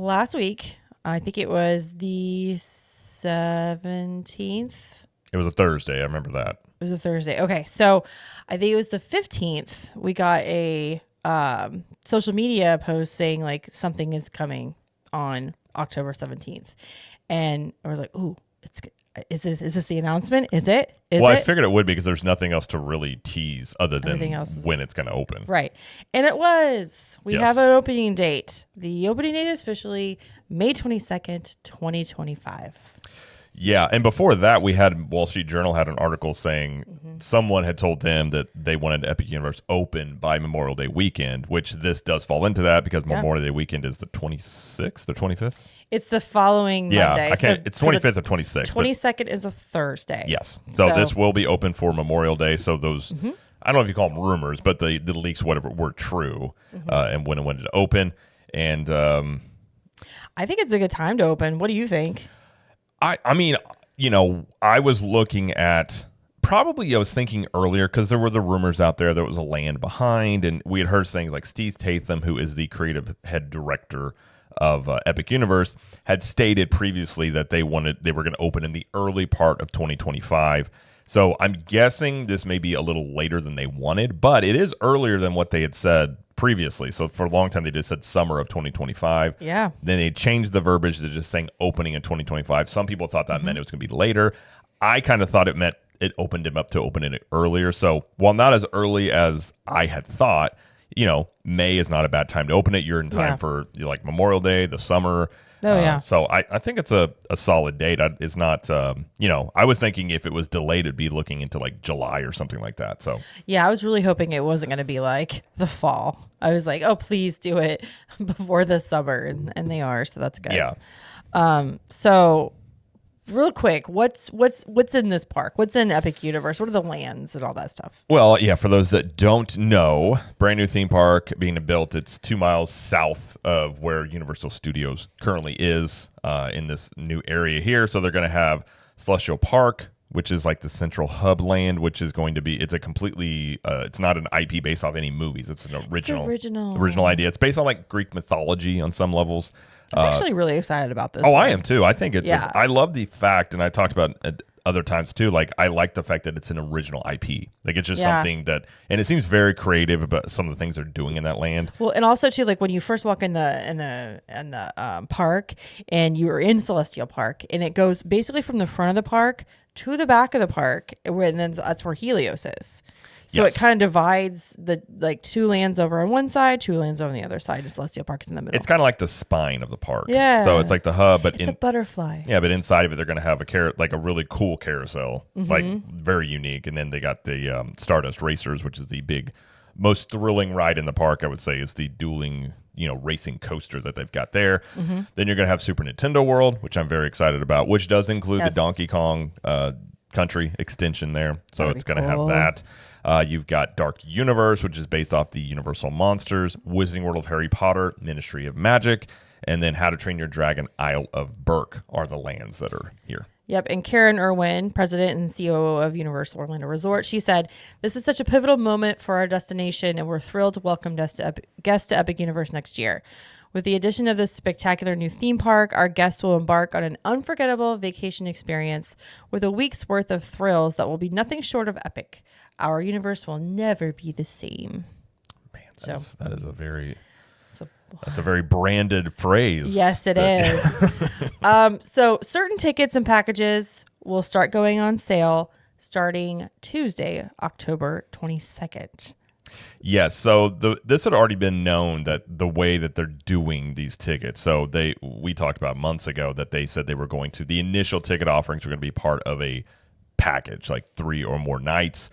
last week, I think it was the 17th. It was a Thursday. I remember that. It was a Thursday. Okay, so I think it was the 15th. We got a social media post saying like something is coming on October 17th, and I was like, "Ooh, is this the announcement? Is it? I figured it would be because there's nothing else to really tease other than when it's going to open." Right, and it was. We have an opening date. The opening date is officially May 22nd, 2025. Yeah, and before that, we had Wall Street Journal had an article saying someone had told them that they wanted Epic Universe open by Memorial Day weekend, which this does fall into that because Memorial Day weekend is the 26th or 25th. It's the following Monday. It's 25th or 26th. 22nd is a Thursday. Yes. So this will be open for Memorial Day. So those, I don't know if you call them rumors, but the leaks, whatever, were true and when it went to open. And I think it's a good time to open. What do you think? I mean, I was looking at probably I was thinking earlier because there were the rumors out there was a Land Behind, and we had heard things like Steve Tatham, who is the creative head director of Epic Universe, had stated previously that they were going to open in the early part of 2025. So I'm guessing this may be a little later than they wanted, but it is earlier than what they had said previously. So for a long time, they just said summer of 2025. Yeah. Then they changed the verbiage to just saying opening in 2025. Some people thought that meant it was going to be later. I kind of thought it meant it opened him up to open it earlier. So while not as early as I had thought, May is not a bad time to open it. You're in time for like Memorial Day, the summer. So I think it's a solid date. It's not, I was thinking if it was delayed, it'd be looking into like July or something like that. So yeah, I was really hoping it wasn't going to be like the fall. I was like, oh, please do it before the summer. And they are. So that's good. Yeah. So real quick, what's in this park? What's in Epic Universe? What are the lands and all that stuff? Well, yeah, for those that don't know, brand new theme park being built. It's 2 miles south of where Universal Studios currently is in this new area here. So they're going to have Celestial Park, which is like the central hub land, which is going to be, it's a completely, it's not an IP based off any movies. It's an original idea. It's based on like Greek mythology on some levels. I'm actually really excited about this. I am too. I think it's, I love the fact, and I talked about it other times too, like I like the fact that it's an original IP. Like it's just something that, and it seems very creative about some of the things they're doing in that land. Well, and also too, like when you first walk in the park and you are in Celestial Park, and it goes basically from the front of the park to the back of the park, and then that's where Helios is. So it kind of divides the like two lands over on one side, two lands on the other side. And Celestial Park is in the middle. It's kind of like the spine of the park. Yeah. So it's like the hub, but it's a butterfly. Yeah, but inside of it, they're going to have like a really cool carousel, like very unique. And then they got the Stardust Racers, which is the most thrilling ride in the park. I would say is the dueling, racing coaster that they've got there. Then you're going to have Super Nintendo World, which I'm very excited about, which does include the Donkey Kong Country extension there. So it's going to have that. You've got Dark Universe, which is based off the Universal Monsters, Wizarding World of Harry Potter, Ministry of Magic, and then How to Train Your Dragon, Isle of Berk are the lands that are here. Yep. And Karen Irwin, president and COO of Universal Orlando Resort, she said, "This is such a pivotal moment for our destination, and we're thrilled to welcome guests to Epic Universe next year. With the addition of this spectacular new theme park, our guests will embark on an unforgettable vacation experience with a week's worth of thrills that will be nothing short of epic. Our universe will never be the same." Man, that is that's a very branded phrase. Yes, it is. So certain tickets and packages will start going on sale starting Tuesday, October 22nd. Yes, so this had already been known that the way that they're doing these tickets. So we talked about months ago that they said they were going to, the initial ticket offerings were going to be part of a package, like 3 or more nights.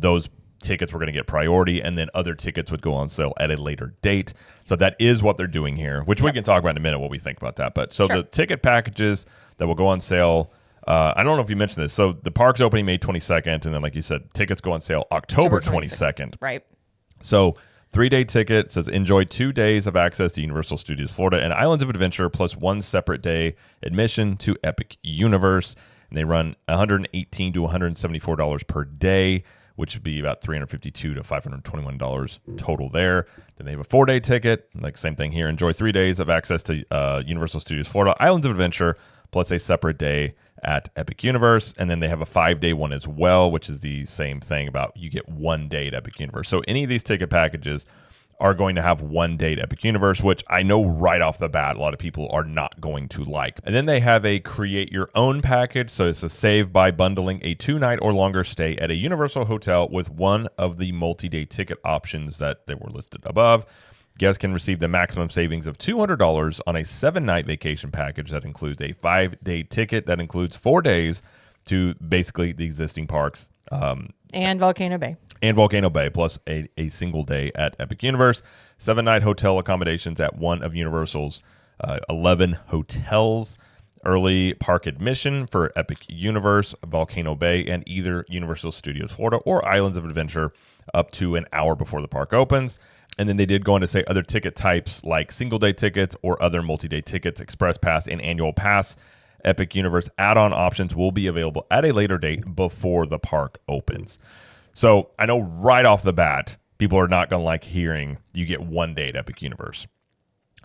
Those tickets were going to get priority, and then other tickets would go on sale at a later date. So that is what they're doing here, which we can talk about in a minute what we think about that. But so the ticket packages that will go on sale, I don't know if you mentioned this. So the park's opening May 22nd, and then like you said, tickets go on sale October 22nd. Right. So 3-day ticket says enjoy 2 days of access to Universal Studios Florida and Islands of Adventure plus 1 separate day admission to Epic Universe. And they run $118 to $174 per day, which would be about $352 to $521 total there. Then they have a 4-day ticket, like same thing here. Enjoy 3 days of access to Universal Studios Florida Islands of Adventure, plus a separate day at Epic Universe. And then they have a 5-day one as well, which is the same thing about you get 1 day at Epic Universe. So any of these ticket packages are going to have 1 day at Epic Universe, which I know right off the bat a lot of people are not going to like. And then they have a create your own package. So it's a save by bundling a 2-night or longer stay at a Universal hotel with one of the multi-day ticket options that they were listed above. Guests can receive the maximum savings of $200 on a 7-night vacation package that includes a 5-day ticket that includes 4 days to basically the existing parks. And Volcano Bay. And Volcano Bay, plus a single day at Epic Universe. 7-night hotel accommodations at one of Universal's 11 hotels. Early park admission for Epic Universe, Volcano Bay, and either Universal Studios Florida or Islands of Adventure up to an hour before the park opens. And then they did go on to say other ticket types like single-day tickets or other multi-day tickets, Express Pass and Annual Pass. Epic Universe add-on options will be available at a later date before the park opens. So I know right off the bat, people are not going to like hearing you get 1 day at Epic Universe.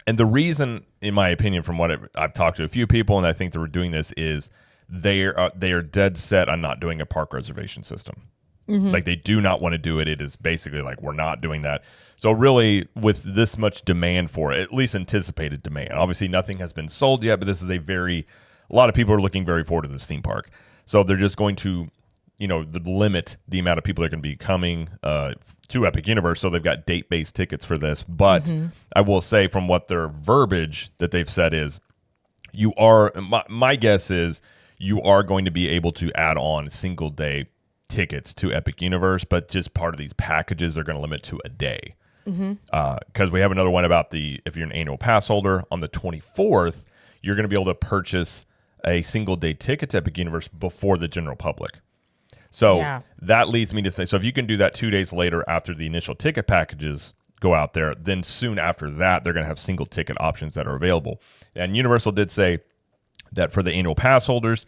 And the reason, in my opinion, from what I've talked to a few people, and I think they were doing this, is they are dead set on not doing a park reservation system. Mm-hmm. Like they do not want to do it. It is basically like, we're not doing that. So really, with this much demand for it, at least anticipated demand, obviously nothing has been sold yet, but this is a lot of people are looking very forward to this theme park. So they're just going to, limit the amount of people that are going to be coming to Epic Universe. So they've got date-based tickets for this. But I will say, from what their verbiage that they've said is, my guess is you are going to be able to add on single-day tickets to Epic Universe, but just part of these packages are going to limit to a day. Because we have another one about if you're an annual pass holder, on the 24th, you're going to be able to purchase a single day ticket to Epic Universe before the general public. So that leads me to think, so if you can do that 2 days later after the initial ticket packages go out there, then soon after that, they're going to have single ticket options that are available. And Universal did say that for the annual pass holders,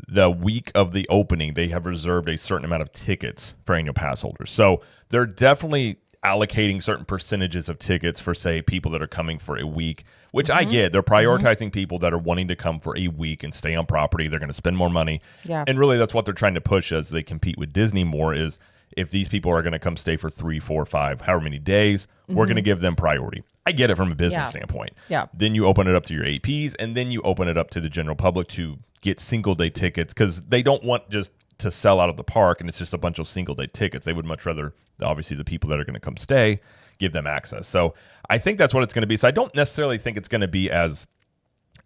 the week of the opening, they have reserved a certain amount of tickets for annual pass holders. So they're definitely allocating certain percentages of tickets for, say, people that are coming for a week, which I get. They're prioritizing people that are wanting to come for a week and stay on property. They're going to spend more money. Yeah. And really, that's what they're trying to push as they compete with Disney more, is if these people are going to come stay for 3, 4, 5, however many days, we're going to give them priority. I get it from a business standpoint. Yeah. Then you open it up to your APs, and then you open it up to the general public to get single day tickets, because they don't want just to sell out of the park and it's just a bunch of single day tickets. They would much rather, obviously, the people that are going to come stay, give them access. So I think that's what it's going to be. So I don't necessarily think it's going to be as,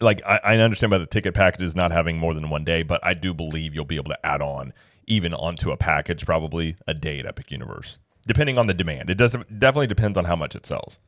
like, I understand by the ticket packages not having more than 1 day, but I do believe you'll be able to add on, even onto a package, probably a day at Epic Universe, depending on the demand. It definitely depends on how much it sells.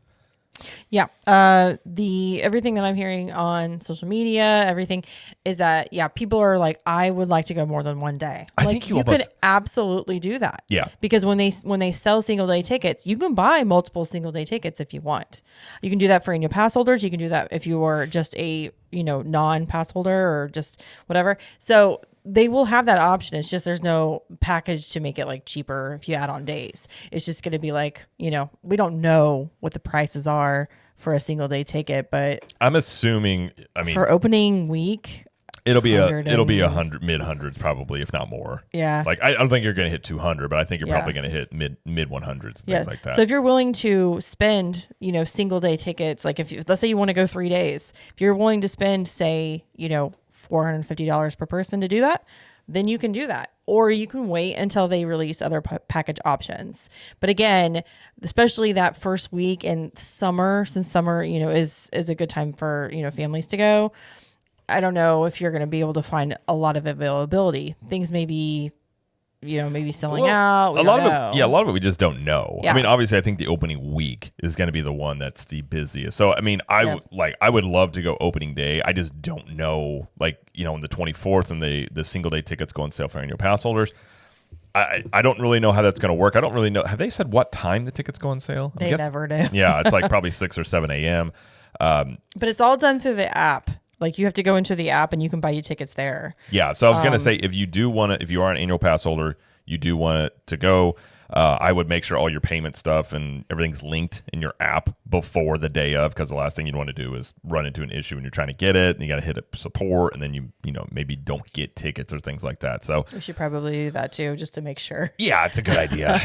Yeah. Everything that I'm hearing on social media, everything is that, people are like, I would like to go more than 1 day. I like, think you could absolutely do that. Yeah. Because when they sell single day tickets, you can buy multiple single day tickets if you want. You can do that for annual pass holders. You can do that if you are just a, non-pass holder or just whatever. So they will have that option. It's just there's no package to make it like cheaper if you add on days. It's just going to be like, we don't know what the prices are for a single day ticket, but I'm assuming, for opening week, it'll be $100, mid-hundreds probably, if not more. Yeah. Like, I don't think you're going to hit 200, but I think you're probably going to hit mid 100s, things like that. So if you're willing to spend, single day tickets, like let's say you want to go 3 days, if you're willing to spend, say, $450 per person to do that, then you can do that. Or you can wait until they release other package options. But again, especially that first week in summer, since summer, is a good time for, families to go. I don't know if you're going to be able to find a lot of availability. Things may be, maybe selling out. A lot of it we just don't know. Yeah. Obviously, I think the opening week is going to be the one that's the busiest. So, I would love to go opening day. I just don't know, on the 24th and the single day tickets go on sale for annual pass holders. I don't really know how that's going to work. I don't really know. Have they said what time the tickets go on sale? They never do. Yeah, it's like probably 6 or 7 a.m. But it's all done through the app. Like, you have to go into the app and you can buy your tickets there. Yeah. So I was going to say, if you are an annual pass holder, you do want it to go, I would make sure all your payment stuff and everything's linked in your app before the day of, because the last thing you'd want to do is run into an issue when you're trying to get it, and you got to hit up support, and then you maybe don't get tickets or things like that. So We should probably do that too, just to make sure. yeah, it's a good idea.